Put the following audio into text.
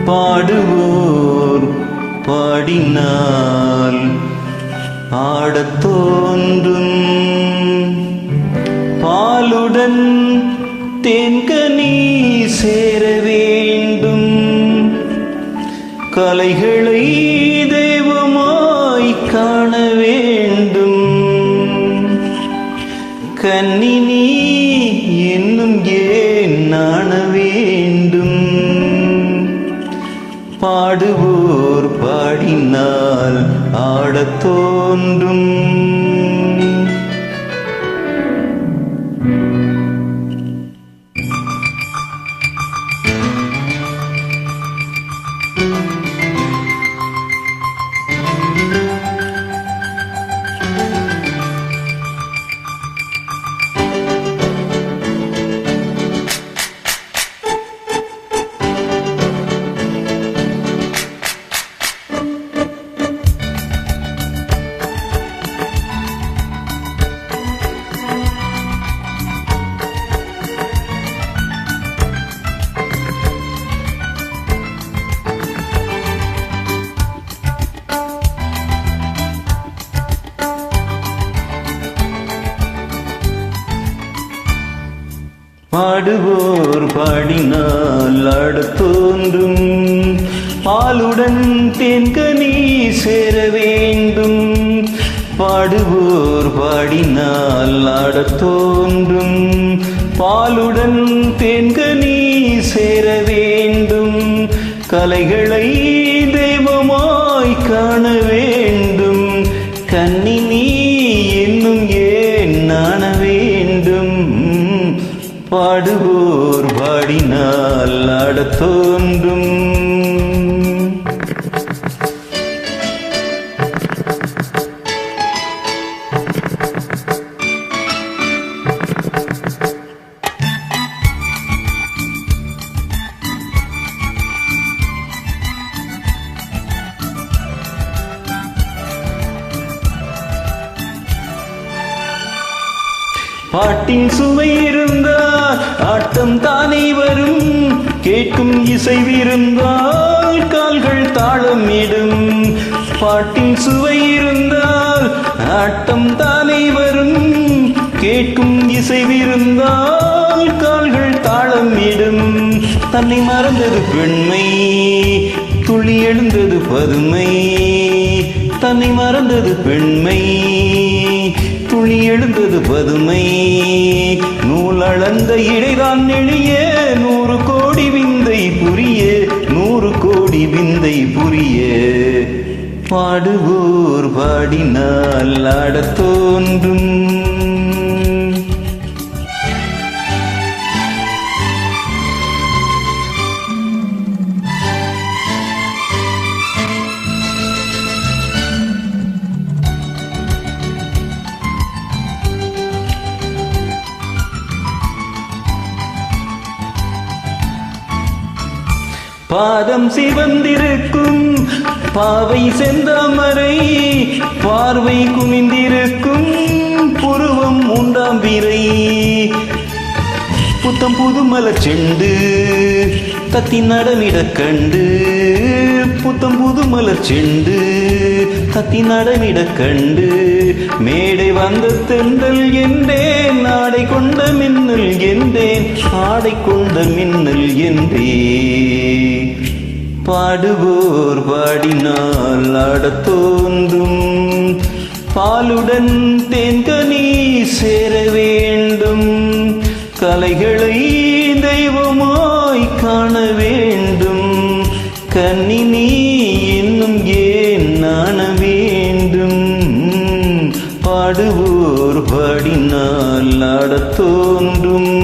பாடுவோர் பாடினால் ஆடத் தோன்றும். பாலுடன் தேன்கனி சேர வேண்டும், கலைகளை தெய்வமாய் காண வேண்டும். கண்ணினி என்னும் ஏன் நாண வேண்டும், பாடுவோர் பாடினால் ஆடத் தோன்றும். பாடுவோர் பாடினால் ஆடத் தோன்றும், பாலுடன் தேன்கனி சேர வேண்டும். பாடுவோர் பாடினால் ஆடத் தோன்றும், பாலுடன் தேன்கனி சேர வேண்டும். கலைகளை தெய்வமாய் காண வேண்டும், கண்ணினி என்னும் ஏன் நாண வேண்டும். பாடுவோர் பாடினால் ஆடத் தோன்றும். பாட்டின் சுவை இருந்தால் ஆட்டம் தானே வரும், கேட்கும் இசைவிருந்தால் கால்கள் தாளமிடும். பாட்டின் சுவை இருந்தால் ஆட்டம் தானே வரும், கேட்கும் இசைவிருந்தால் கால்கள் தாளமிடும். தன்னை மறந்தது பெண்மை, துள்ளி எழுந்தது பதுமை. தன்னை மறந்தது பெண்மை, துளி எழுந்தது பதுமை. நூல் அளந்த இடைதான் நெளிய, 100 கோடி விந்தை புரிய, 100 கோடி விந்தை புரிய. பாடுவோர் பாடினால் ஆடத் தோன்றும். பாதம் சிவந்திருக்கும் பாவை செந்தாமரை, பார்வை குனிந்திருக்கும் புருவம் உண்டாம் விரை. புத்தம் புது மலர் செண்டு தத்தி நடமிடக் கண்டு, புத்தம் புது மலர் செண்டு தத்தி நடமிடக் கண்டு. மேடை வந்த தென்றல் என்றேன், ஆடை கொண்ட மின்னல் என்றேன், ஆடை கொண்ட மின்னல் என்றே. பாடுவோர் பாடினால் ஆடத் தோன்றும், பாலுடன் தேன்கனி சேர வேண்டும். கலைகளை தெய்வமாய் காண வேண்டும், கண்ணினி என்னும் ஏன் நாண வேண்டும். பாடுவோர் பாடினால் ஆடத் தோன்றும்.